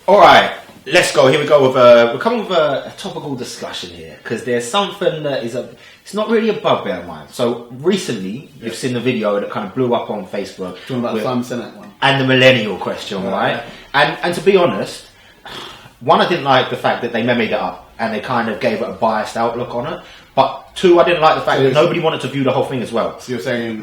All right, let's go. Here we go. We're coming with a topical discussion here because there's something that is it's not really a bugbear of mine. So recently, you've seen the video that kind of blew up on Facebook. Talking about the Simon Sinek one and the Millennial Question, right? And to be honest, one, I didn't like the fact that they memoed it up and they kind of gave it a biased outlook on it. But two, I didn't like the fact that nobody wanted to view the whole thing as well. So you're saying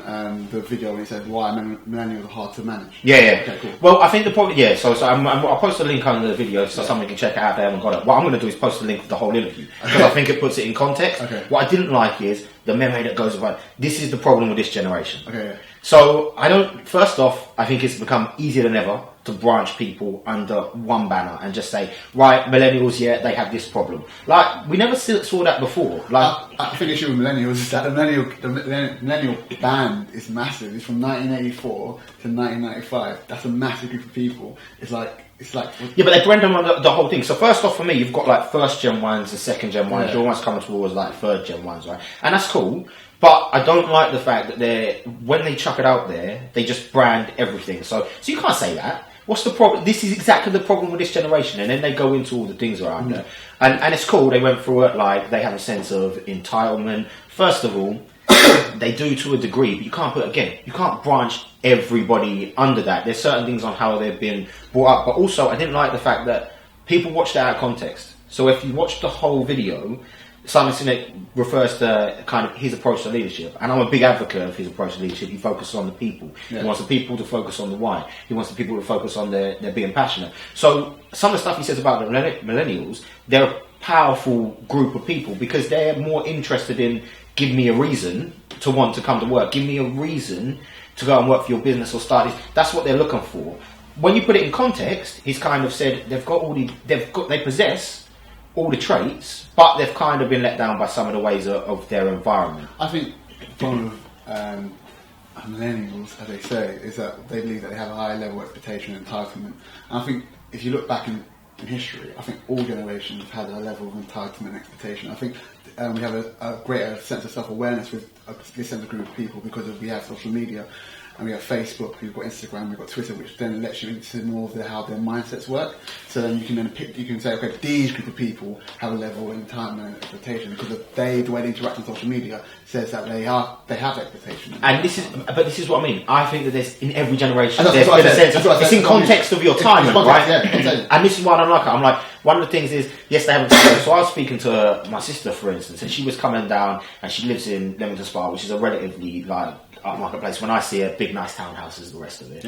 the video when he said why millennials are hard to manage? Yeah. Okay, cool. Well, I think the problem, so I'll post a link under the video so someone can check it out if they haven't got it. What I'm going to do is post a link of the whole interview because I think it puts it in context. Okay. What I didn't like is the memo that goes about, this is the problem with this generation. Okay. Yeah. So first off, I think it's become easier than ever to branch people under one banner and just say, right, millennials, they have this problem. Like, we never saw that before. Like, I think the issue with millennials is that the millennial band is massive. It's from 1984 to 1995. That's a massive group of people. It's like. Yeah, but they blend them on the whole thing. So first off, for me, you've got like first gen ones and second gen ones. You're almost coming towards like third gen ones, right? And that's cool. But I don't like the fact that when they chuck it out there, they just brand everything. So you can't say that. What's the problem? This is exactly the problem with this generation. And then they go into all the things around it. And it's cool. They went through it like they have a sense of entitlement. First of all, they do to a degree, but you can't branch everybody under that. There's certain things on how they've been brought up. But also, I didn't like the fact that people watched it out of context. So if you watch the whole video, Simon Sinek refers to kind of his approach to leadership, and I'm a big advocate of his approach to leadership. He focuses on the people. Yeah. He wants the people to focus on the why. He wants the people to focus on their being passionate. So some of the stuff he says about the millennials, they're a powerful group of people because they're more interested in give me a reason to want to come to work. Give me a reason to go and work for your business or start this. That's what they're looking for. When you put it in context, he's kind of said they possess all the traits, but they've kind of been let down by some of the ways of their environment. I think one of millennials, as they say, is that they believe that they have a high level of expectation and entitlement. And I think if you look back in history, I think all generations have had a level of entitlement and expectation. I think we have a greater sense of self-awareness with this sense of group of people because we have social media. And we have Facebook, we've got Instagram, we've got Twitter, which then lets you into more of how their mindsets work. So then you can say, okay, these group of people have a level of entitlement and expectation because the way they interact on social media says that they have expectation. And this is what I mean. I think that there's in every generation there's been a sense. It's in context of your time, right? Yeah, and this is why I don't like it. I'm like, one of the things is, yes, they haven't. So I was speaking to my sister, for instance, and she was coming down, and she lives in Leamington Spa, which is a relatively marketplace. When I see a big nice townhouses, the rest of it,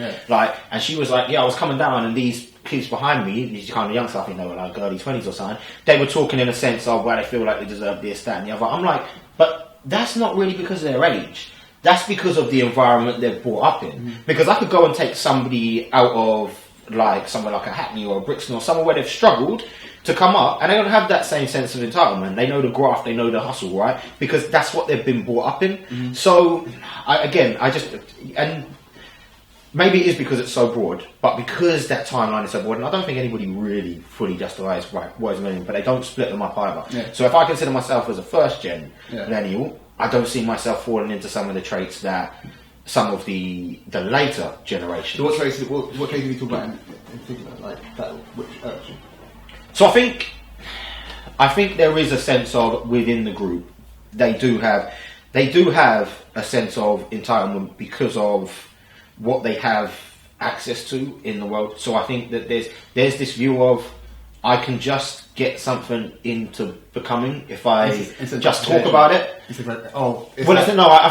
and she was like, I was coming down and these kids behind me, these kind of youngsters, I think they were like early 20s or something, they were talking in a sense of where they feel like they deserve this, that and the other. I'm like, but that's not really because of their age. That's because of the environment they're brought up in. Because I could go and take somebody out of like somewhere like a Hackney or a Brixton or somewhere where they've struggled to come up, and they don't have that same sense of entitlement. They know the graft, they know the hustle, right? Because that's what they've been brought up in. So, and maybe it is because it's so broad, but because that timeline is so broad, and I don't think anybody really fully justifies what is millennial, but they don't split them up either. Yeah. So if I consider myself as a first gen millennial, I don't see myself falling into some of the traits that some of the later generations. So what traits are you talking about in particular, like that which irks you? So I think there is a sense of within the group they do have a sense of entitlement because of what they have access to in the world. So I think that there's this view of I can just get something into becoming if I just talk about it. I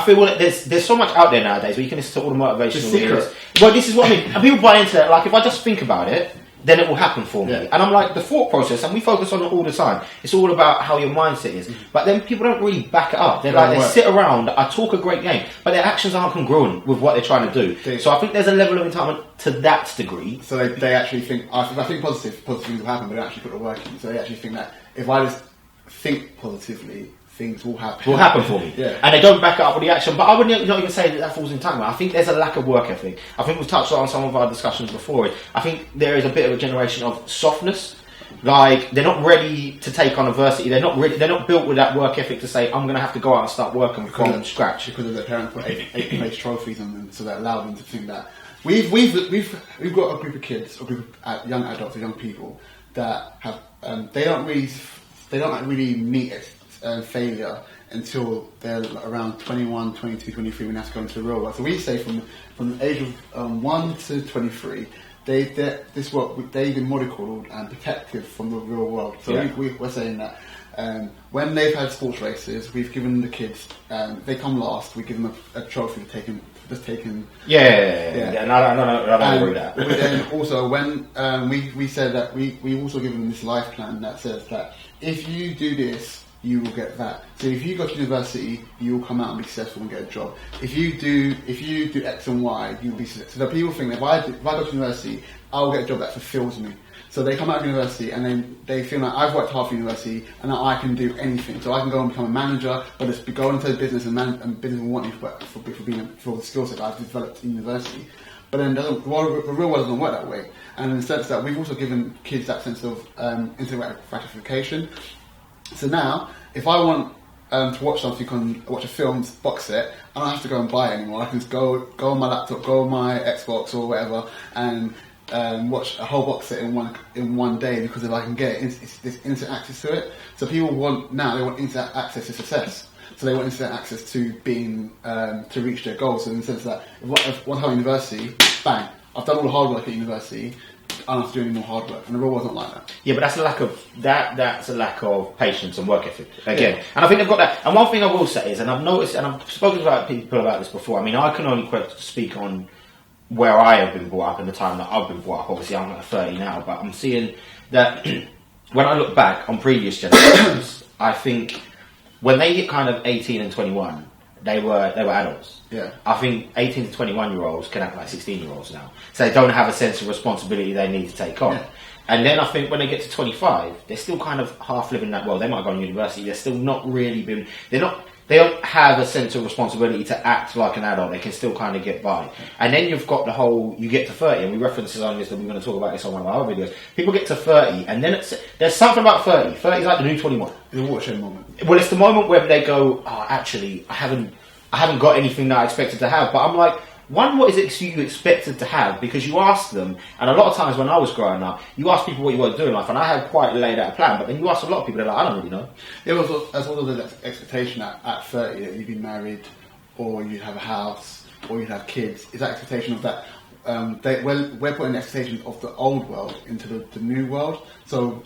feel like there's so much out there nowadays where you can listen to all the motivational videos. Well, this is what I mean. And people buy into that. Like if I just think about it, then it will happen for me. Yeah. And I'm like, the thought process, and we focus on it all the time, it's all about how your mindset is. But then people don't really back it up. They're like, they sit around, I talk a great game, but their actions aren't congruent with what they're trying to do. So I think there's a level of entitlement to that degree. So they actually think, I think positive things will happen, but they don't actually put the work in. So they actually think that if I just think positively, things will happen. Will happen for me. Yeah. And they don't back it up with the action. But I would not even say that falls in time. I think there's a lack of work ethic. I think we've touched on some of our discussions before. I think there is a bit of a generation of softness. Like, they're not ready to take on adversity. They're not built with that work ethic to say, I'm going to have to go out and start working from scratch. Because of their parents put 8th place trophies on them, so that allowed them to think that we've got a group of kids, a group of young adults, or young people that have they don't really meet failure until they're around 21, 22, 23 when they have to go into the real world. So we say from the age of 1 to 23, they've been mollycoddled and protected from the real world. So we're saying that when they've had sports races, we've given the kids, they come last, we give them a trophy for taking. Yeah, and I don't agree with that. But then also, when we said that we also give them this life plan that says that if you do this, you will get that. So if you go to university, you will come out and be successful and get a job. If you do X and Y, you'll be successful. So people think that if I go to university, I'll get a job that fulfills me. So they come out of university and then they feel like I've worked hard for university and now I can do anything. So I can go and become a manager, but it's go into business and business will want me for the skill set that I've developed in university. But then the real world doesn't work that way. And in the sense that we've also given kids that sense of instant gratification. So now, if I want to watch something, watch a film's box set, I don't have to go and buy it anymore. I can just go on my laptop, go on my Xbox or whatever, and watch a whole box set in one day because if I can get this instant access to it. So people want instant access to success. So they want instant access to being to reach their goals. So in the sense that if once I'm at university, bang, I've done all the hard work at university. I don't have to do any more hard work, and the real world's not like that. Yeah, but that's a lack of patience and work ethic again. Yeah. And I think they've got that. And one thing I will say is, and I've noticed, and I've spoken to people about this before. I mean, I can only speak on where I have been brought up and the time that I've been brought up. Obviously, I'm at 30 now, but I'm seeing that when I look back on previous generations, I think when they hit kind of 18 and 21. They were adults. Yeah. I think 18 to 21-year-olds can act like 16-year-olds now. So they don't have a sense of responsibility they need to take on. Yeah. And then I think when they get to 25, they're still kind of half living that world. They might go to university. They're still not really they don't have a sense of responsibility to act like an adult. They can still kind of get by. And then you've got you get to 30, and we reference this on this, and we're going to talk about this on one of our other videos. People get to 30, and then there's something about 30. 30 is like the new 21. It's a watershed moment. Well, it's the moment where they go, actually, I haven't got anything that I expected to have. But I'm like, what is it you expected to have? Because you ask them, and a lot of times when I was growing up, you ask people what you want to do in life, and I had quite laid out a plan, but then you ask a lot of people, they're like, I don't really know. It was as well as the expectation at 30 that you'd be married, or you'd have a house, or you'd have kids. Is that expectation of that? We're putting the expectations of the old world into the new world. So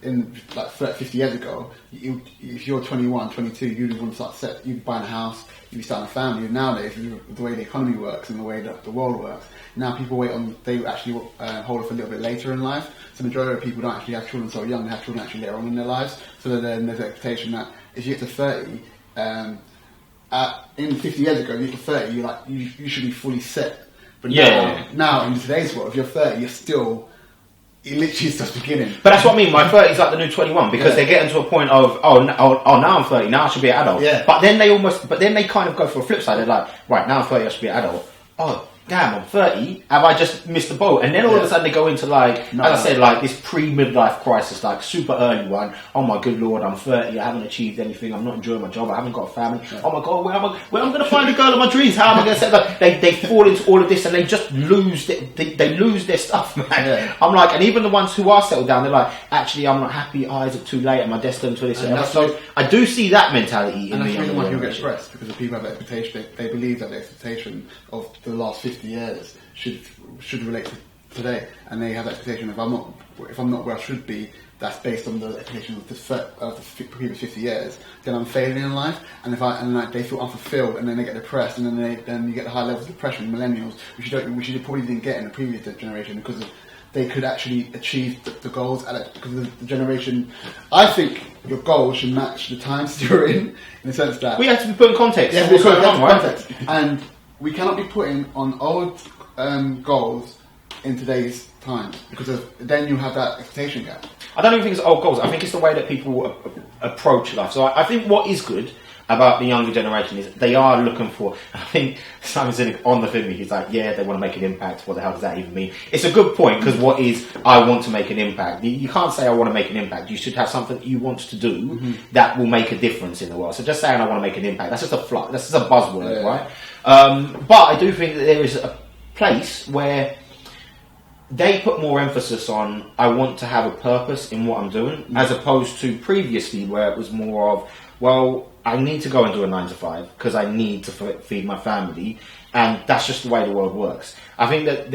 in like 50 years ago, if you're 21, 22, you'd want to start you'd be buying a house, you'd be starting a family. Nowadays, the way the economy works and the way that the world works, now people they actually hold it for a little bit later in life. So the majority of people don't actually have children so young, they have children actually later on in their lives. So then there's an expectation that if you get to 30, in 50 years ago, if you get to 30, you should be fully set. But now in today's world, if you're 30, you're still, it literally is just beginning. But that's what I mean. My 30 is like the new 21 because they're getting to a point of now I'm 30, now I should be an adult. Yeah. But then they kind of go for a flip side. They're like, right, now I'm 30, I should be an adult. Oh, damn, I'm 30. Have I just missed the boat? And then all of a sudden they go into as I said, like this pre-midlife crisis, like super early one. Oh my good lord, I'm 30. I haven't achieved anything. I'm not enjoying my job. I haven't got a family. Yeah. Oh my god, where am I going to find the girl of my dreams? How am I going to set that? They fall into all of this and they just lose. They lose their stuff, man. Yeah. I'm like, and even the ones who are settled down, they're like, actually, I'm not happy. Is it too late? Am I destined for this? And so I do see that mentality. And that's the reason why people get stressed because the people have that expectation. They believe that the expectation of the last 50 years should relate to today, and they have that expectation. If I'm not where I should be, that's based on the expectation of the previous 50 years. Then I'm failing in life, and they feel unfulfilled, and then they get depressed, and then you get the high levels of depression. Millennials, which you probably didn't get in the previous generation because they could actually achieve the goals because of the generation. I think your goals should match the times you're in the sense that we have to be put in context. Yeah, we put in context, and we cannot be putting on old goals in today's times because then you have that expectation gap. I don't even think it's old goals. I think it's the way that people approach life. So I think what is good about the younger generation is they are looking for. I think Simon Sinek on the film, he's like, yeah, they want to make an impact. What the hell does that even mean? It's a good point because what is I want to make an impact? You can't say I want to make an impact. You should have something you want to do that will make a difference in the world. So just saying I want to make an impact, that's just a buzzword, right? But I do think that there is place where they put more emphasis on, I want to have a purpose in what I'm doing, as opposed to previously where it was more of, well, I need to go and do a 9 to 5 because I need to feed my family, and that's just the way the world works. I think that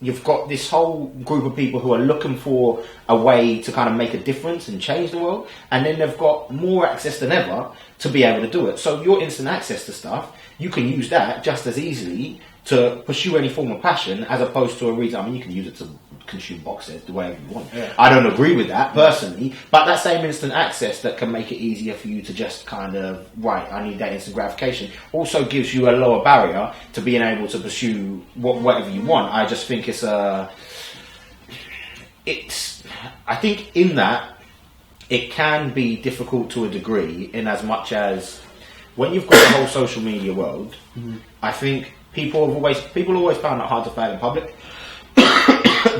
you've got this whole group of people who are looking for a way to kind of make a difference and change the world, and then they've got more access than ever to be able to do it. So your instant access to stuff, you can use that just as easily to pursue any form of passion, as opposed to a reason. I mean, you can use it to consume boxes the way you want. Yeah. I don't agree with that personally, but that same instant access that can make it easier for you to just kind of, right, I need that instant gratification, also gives you a lower barrier to being able to pursue whatever you want. I just think I think in that it can be difficult to a degree, in as much as when you've got the whole social media world, I think people always found it hard to fail in public.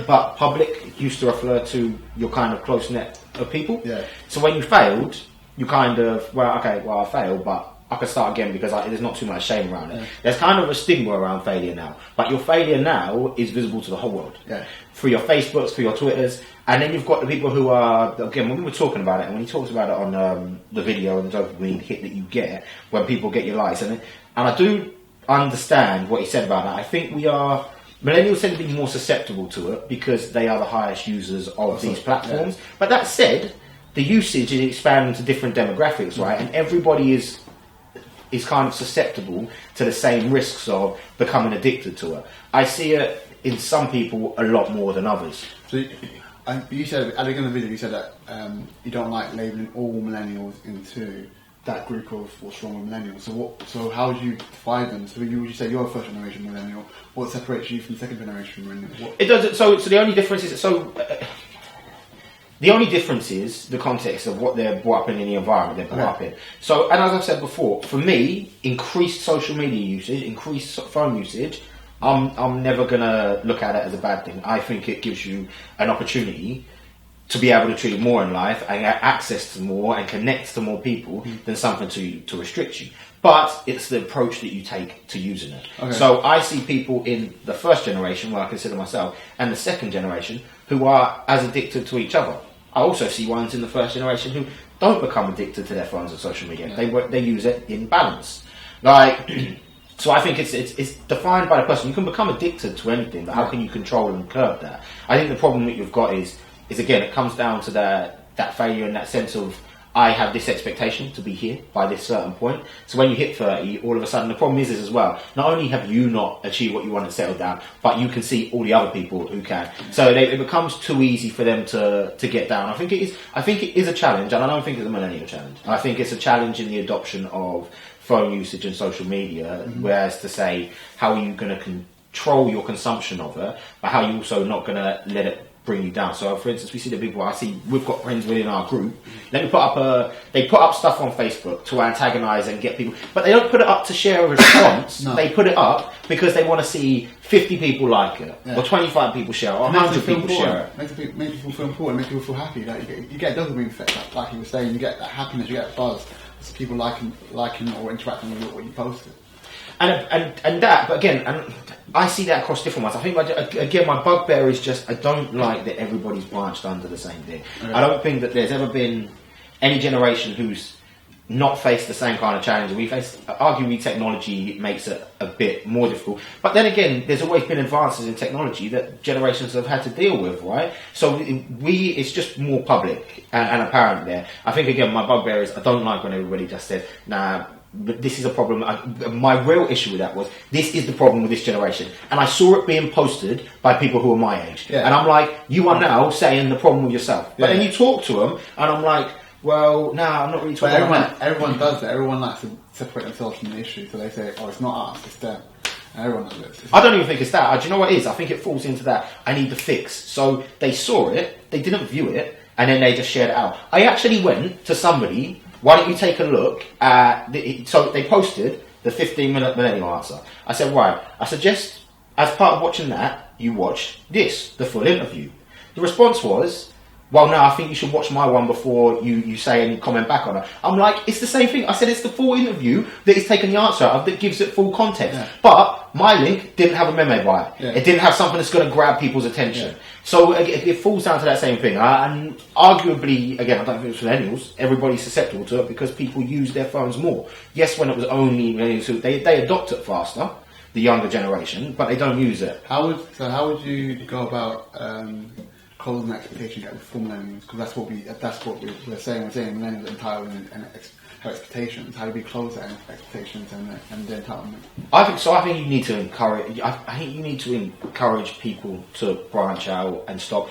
But public used to refer to your kind of close net of people. Yeah. So when you failed, you kind of, I failed, but I can start again because there's not too much shame around it. Yeah. There's kind of a stigma around failure now. But your failure now is visible to the whole world. Yeah. Through your Facebooks, through your Twitters. And then you've got the people who are, again, when we were talking about it, and when he talks about it on the video and the dopamine hit that you get when people get your likes. And I do understand what he said about that. I think millennials tend to be more susceptible to it because they are the highest users of these platforms. Yeah. But that said, the usage is expanding to different demographics, right? And everybody is kind of susceptible to the same risks of becoming addicted to it. I see it in some people a lot more than others. So you said, at the beginning of the video, you said that you don't like labelling all millennials into that group of what's wrong with millennials. So how would you divide them? So would you say you're a first generation millennial? What separates you from second generation millennial? It does. So the only difference is the only difference is the context of what they're brought up in the environment they're brought up in. So, and as I've said before, for me, increased social media usage, increased phone usage, I'm never gonna look at it as a bad thing. I think it gives you an opportunity to be able to treat more in life and get access to more and connect to more people than something to restrict you. But it's the approach that you take to using it. Okay. So I see people in the first generation, where I consider myself, and the second generation, who are as addicted to each other. I also see ones in the first generation who don't become addicted to their phones and social media. Yeah. They use it in balance. So I think it's defined by the person. You can become addicted to anything, but how can you control and curb that? I think the problem that you've got is again, it comes down to that failure and that sense of, I have this expectation to be here by this certain point. So when you hit 30, all of a sudden, the problem is as well, not only have you not achieved what you want to settle down, but you can see all the other people who can. So it becomes too easy for them to get down. I think it is a challenge, and I don't think it's a millennial challenge. I think it's a challenge in the adoption of phone usage and social media, whereas to say, how are you going to control your consumption of it, but how are you also not going to let it bring you down. So for instance, we see the big one. I see we've got friends within our group. They put up stuff on Facebook to antagonise and get people, but they don't put it up to share a response. No. They put it up because they want to see 50 people like it, or 25 people share it, or 100 people share it. Make people feel important, make people feel happy. You get a dopamine effect, like you were saying. You get that happiness, you get a buzz. It's people liking or interacting with what you posted. And that, but again, and I see that across different ones. I think, again, my bugbear is just, I don't like that everybody's branched under the same thing. Okay. I don't think that there's ever been any generation who's not faced the same kind of challenge. We face, arguably, technology makes it a bit more difficult. But then again, there's always been advances in technology that generations have had to deal with, right? So it's just more public and apparent there. I think, again, my bugbear is, I don't like when everybody just says, nah, but this is a problem. My real issue with that was, this is the problem with this generation. And I saw it being posted by people who are my age. Yeah. And I'm like, you are now saying the problem with yourself. But then you talk to them, and I'm like, well, I'm not really talking about that. Everyone does that. Everyone likes to separate themselves from the issue. So they say, oh, it's not us, it's them. And everyone does it. I don't even think it's that. Do you know what it is? I think it falls into that, I need the fix. So they saw it, they didn't view it, and then they just shared it out. I actually went to somebody, why don't you take a look at... So they posted the 15-minute millennial answer. I said, right, I suggest, as part of watching that, you watch this, the full interview. The response was, well, no, I think you should watch my one before you say any comment back on it. I'm like, it's the same thing. I said it's the full interview that he's taken the answer out of that gives it full context. Yeah. But my link didn't have a meme by it. Yeah. It didn't have something that's going to grab people's attention. Yeah. So it falls down to that same thing. And arguably, again, I don't think it's millennials. Everybody's susceptible to it because people use their phones more. Yes, when it was only millennials, they adopt it faster, the younger generation, but they don't use it. How would you go about closing the expectation gap for millennials? Because that's what we're saying. We're saying millennials entitlement and have expectations. How do we close that expectations and the entitlement? I think you need to encourage. I think you need to encourage people to branch out and stop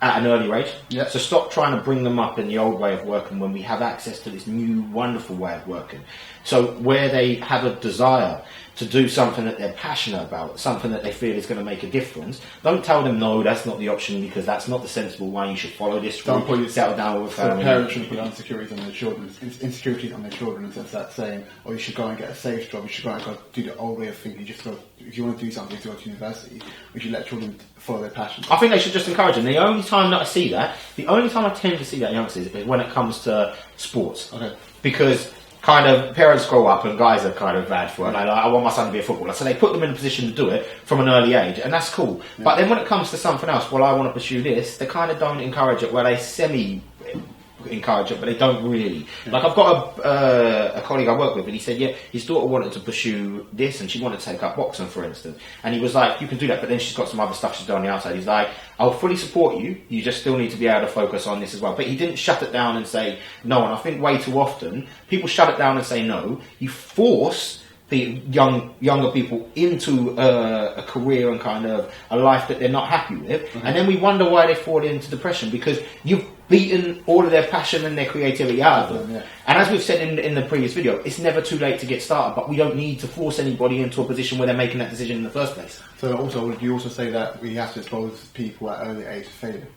at an early age. Yeah. So stop trying to bring them up in the old way of working when we have access to this new wonderful way of working. So where they have a desire to do something that they're passionate about, something that they feel is going to make a difference, don't tell them, no, that's not the option because that's not the sensible one, you should follow this route. Don't put settle down with a family. Parents shouldn't put insecurities on their children, insecurities on their children, and that saying, oh, you should go and get a safe job, you should go and do the old way of thinking, if you want to do something, to go to university, we should let children follow their passion. I think they should just encourage them. The only time that I see that, the only time I tend to see that in youngsters is when it comes to sports. Okay. Because kind of parents grow up and guys are kind of bad for it. Like, I want my son to be a footballer, so they put them in a position to do it from an early age, and that's cool. Yeah. But then when it comes to something else, well, I want to pursue this, they kind of don't encourage it. Well, they semi-encourage it, but they don't really. Yeah. Like I've got a colleague I work with, and he said, yeah, his daughter wanted to pursue this, and she wanted to take up boxing, for instance. And he was like, you can do that, but then she's got some other stuff she's doing on the outside. He's like, I'll fully support you, you just still need to be able to focus on this as well. But he didn't shut it down and say no, and I think way too often people shut it down and say no. You force the younger people into a career and kind of a life that they're not happy with, and then we wonder why they fall into depression, because you've beaten all of their passion and their creativity out of them. Yeah. And as we've said in the previous video, it's never too late to get started, but we don't need to force anybody into a position where they're making that decision in the first place. So also, would you also say that we have to expose people at early age to failure?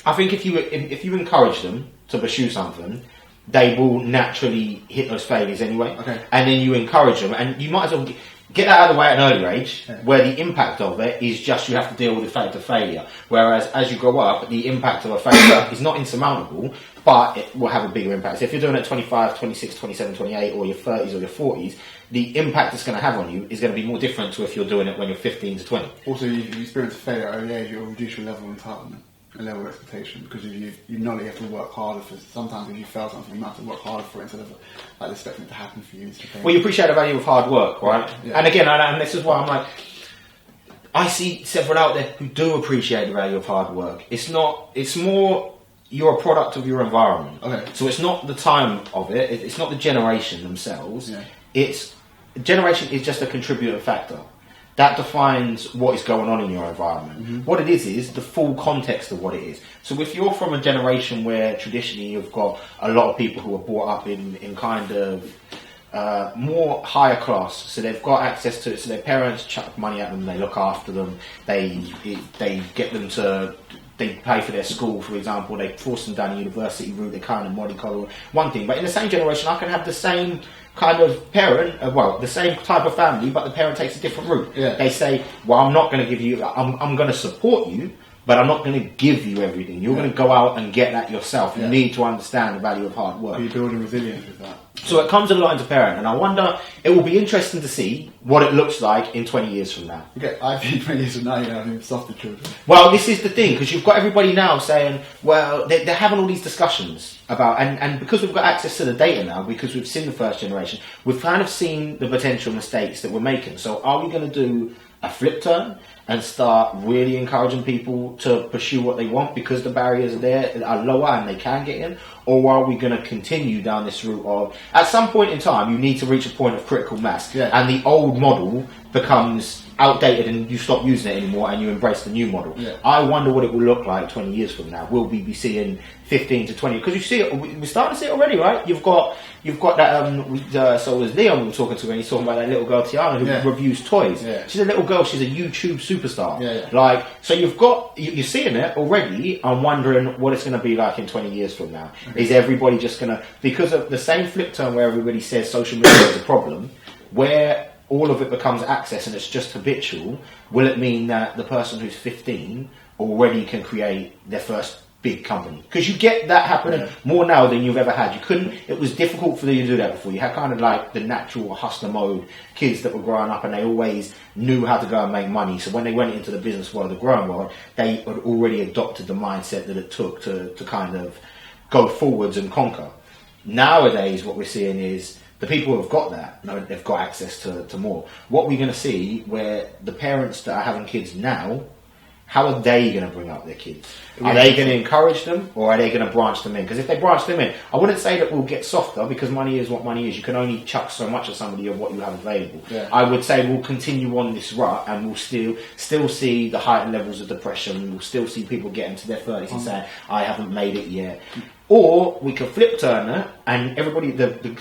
I think if you encourage them to pursue something, they will naturally hit those failures anyway. Okay. And then you encourage them, and you might as well get that out of the way at an early age, where the impact of it is just you have to deal with the fact of failure. Whereas as you grow up, the impact of a failure is not insurmountable, but it will have a bigger impact. So if you're doing it at 25, 26, 27, 28, or your 30s or your 40s, the impact it's going to have on you is going to be more different to if you're doing it when you're 15 to 20. Also, if you experience failure at an early age, you'll reduce your level of entitlement. A level of expectation, because you know that you have to work harder for. Sometimes if you fail something, you might have to work harder for it instead of like expecting it to happen for you. Well, you appreciate the value of hard work, right? Yeah. And again, and this is why I'm like, I see several out there who do appreciate the value of hard work. It's more you're a product of your environment. Okay. So it's not the time of it. It's not the generation themselves. Yeah. Generation is just a contributing factor. That defines what is going on in your environment. Mm-hmm. What it is the full context of what it is. So if you're from a generation where traditionally you've got a lot of people who are brought up in kind of more higher class, so they've got access to it, so their parents chuck money at them, they look after them, they get them to, they pay for their school, for example, they force them down a university route, they kind of mollycoddle one thing. But in the same generation, I can have the same kind of parent, the same type of family, but the parent takes a different route. Yeah. They say, well, I'm not going to give you, I'm going to support you, but I'm not going to give you everything. You're going to go out and get that yourself. You need to understand the value of hard work. You're building resilience with that. So it comes a lot into parent, and I wonder, it will be interesting to see what it looks like in 20 years from now. Okay, I think 20 years from now you're having softer children. Well, this is the thing, because you've got everybody now saying, well, they're having all these discussions about, and because we've got access to the data now, because we've seen the first generation, we've kind of seen the potential mistakes that we're making. So are we going to do a flip turn and start really encouraging people to pursue what they want because the barriers are lower and they can get in? Or are we going to continue down this route of, at some point in time, you need to reach a point of critical mass, and the old model becomes outdated and you stop using it anymore and you embrace the new model. Yeah. I wonder what it will look like 20 years from now. Will we be seeing 15 to 20? Because you see it, we're starting to see it already, right? You've got that, so it was Leon we were talking to, and he's talking about that little girl Tiana who reviews toys. Yeah. She's a little girl, she's a YouTube superstar. Yeah. Like, so you're seeing it already. I'm wondering what it's going to be like in 20 years from now. Okay. Is everybody just going to, because of the same flip turn where everybody says social media is a problem, where all of it becomes access and it's just habitual, will it mean that the person who's 15 already can create their first big company. Because you get that happening more now than you've ever had. It was difficult for you to do that before. You had kind of like the natural hustler mode kids that were growing up and they always knew how to go and make money. So when they went into the business world, the growing world, they had already adopted the mindset that it took to kind of go forwards and conquer. Nowadays, what we're seeing is the people who have got that, they've got access to more. What we're going to see where the parents that are having kids now, how are they going to bring up their kids? Are they going to encourage them or are they going to branch them in? Because if they branch them in, I wouldn't say that we'll get softer because money is what money is. You can only chuck so much at somebody of what you have available. Yeah. I would say we'll continue on this rut and we'll still see the heightened levels of depression. We'll still see people getting to their 30s and saying, I haven't made it yet. Or we can flip turn it and everybody, the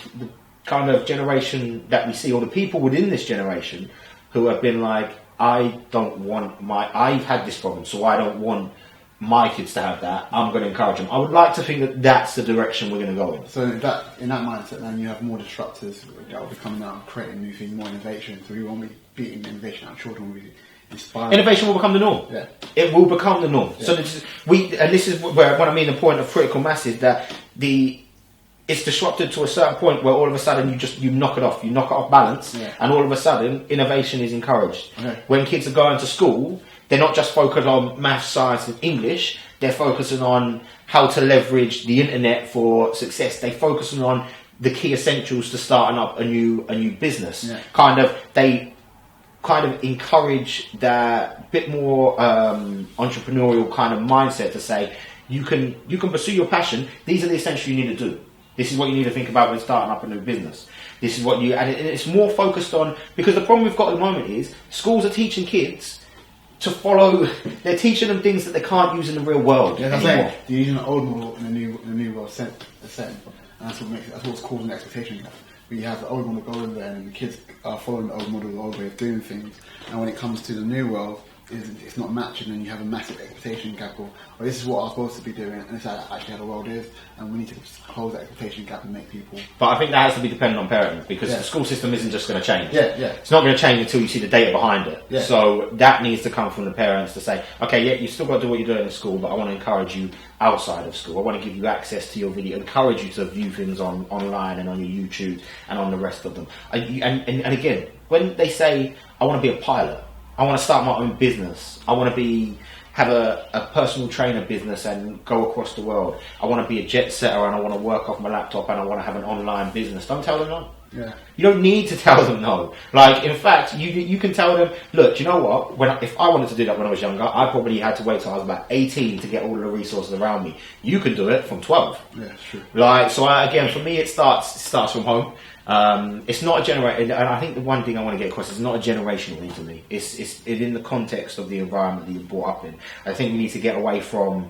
kind of generation that we see, or the people within this generation who have been like, I've had this problem, so I don't want my kids to have that. I'm going to encourage them. I would like to think that that's the direction we're going to go in. So in that mindset, then you have more disruptors that will be coming out and creating new things, more innovation. So we won't be beating innovation out. Children will be inspired. Innovation will become the norm. Yeah. It will become the norm. Yeah. So this is where what I mean. The point of critical mass is that it's disrupted to a certain point where all of a sudden you knock it off balance, and all of a sudden innovation is encouraged. Okay. When kids are going to school, they're not just focused on maths, science and English, they're focusing on how to leverage the internet for success. They're focusing on the key essentials to starting up a new business. Yeah. They kind of encourage that bit more entrepreneurial kind of mindset to say you can pursue your passion. These are the essentials you need to do. This is what you need to think about when starting up a new business. This is what and it's more focused on, because the problem we've got at the moment is schools are teaching kids to follow, they're teaching them things that they can't use in the real world. Yeah, that's right. You're using an old model in a new world setting. And that's what's causing the expectation gap. We have the old model going there and the kids are following the old model, the old way of doing things. And when it comes to the new world, it's not matching and you have a massive expectation gap or this is what I'm supposed to be doing and it's actually how the world is and we need to close that expectation gap and make people... But I think that has to be dependent on parenting because the school system isn't just going to change. Yeah. It's not going to change until you see the data behind it. Yeah. So that needs to come from the parents to say, okay, you still got to do what you're doing in school, but I want to encourage you outside of school. I want to give you access to your video, encourage you to view things online and on your YouTube and on the rest of them. And again, when they say, I want to be a pilot, I want to start my own business. I want to have a personal trainer business and go across the world. I want to be a jet setter and I want to work off my laptop and I want to have an online business. Don't tell them no. Yeah. You don't need to tell them no. Like, in fact, you can tell them, look, do you know what? If I wanted to do that when I was younger, I probably had to wait till I was about 18 to get all of the resources around me. You can do it from 12. Yeah, it's true. Like, so again, for me, it starts from home. It's not a generation, and I think the one thing I want to get across is it's not a generational thing to me. It's in the context of the environment that you're brought up in. I think we need to get away from,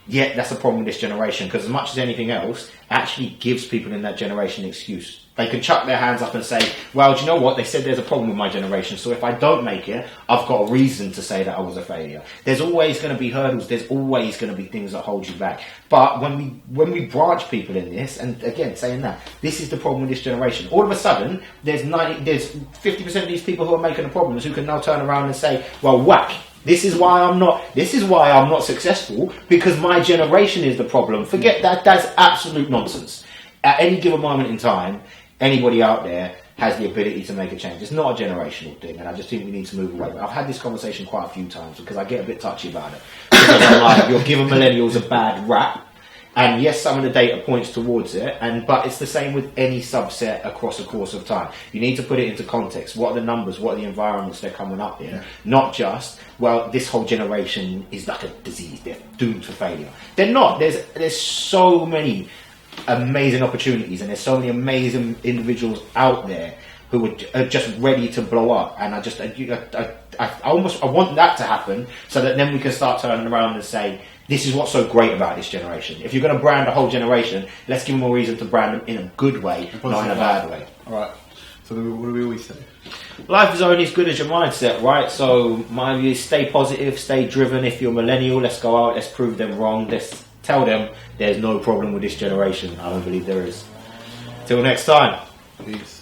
that's a problem with this generation, because as much as anything else, it actually gives people in that generation an excuse. They can chuck their hands up and say, well, do you know what? They said there's a problem with my generation, so if I don't make it, I've got a reason to say that I was a failure. There's always going to be hurdles. There's always going to be things that hold you back. But when we branch people in this, and again, saying that, this is the problem with this generation. All of a sudden, there's 50% of these people who are making the problems who can now turn around and say, well, whack. This is why I'm not successful, because my generation is the problem. Forget that. That's absolute nonsense. At any given moment in time, anybody out there has the ability to make a change. It's not a generational thing, and I just think we need to move away. But I've had this conversation quite a few times because I get a bit touchy about it. Because I'm like, you're giving millennials a bad rap, and yes, some of the data points towards it, but it's the same with any subset across the course of time. You need to put it into context. What are the numbers? What are the environments they're coming up in? Yeah. Not just, well, this whole generation is like a disease. They're doomed for failure. They're not. There's so many amazing opportunities and there's so many amazing individuals out there who are just ready to blow up, and I want that to happen so that then we can start turning around and say, this is what's so great about this generation. If you're going to brand a whole generation, let's give them a reason to brand them in a good way, not in a bad way. Alright, so what do we always say? Life is only as good as your mindset, right? So my view is stay positive, stay driven. If you're a millennial, let's go out, let's prove them wrong, let's tell them there's no problem with this generation. I don't believe there is. Till next time. Peace.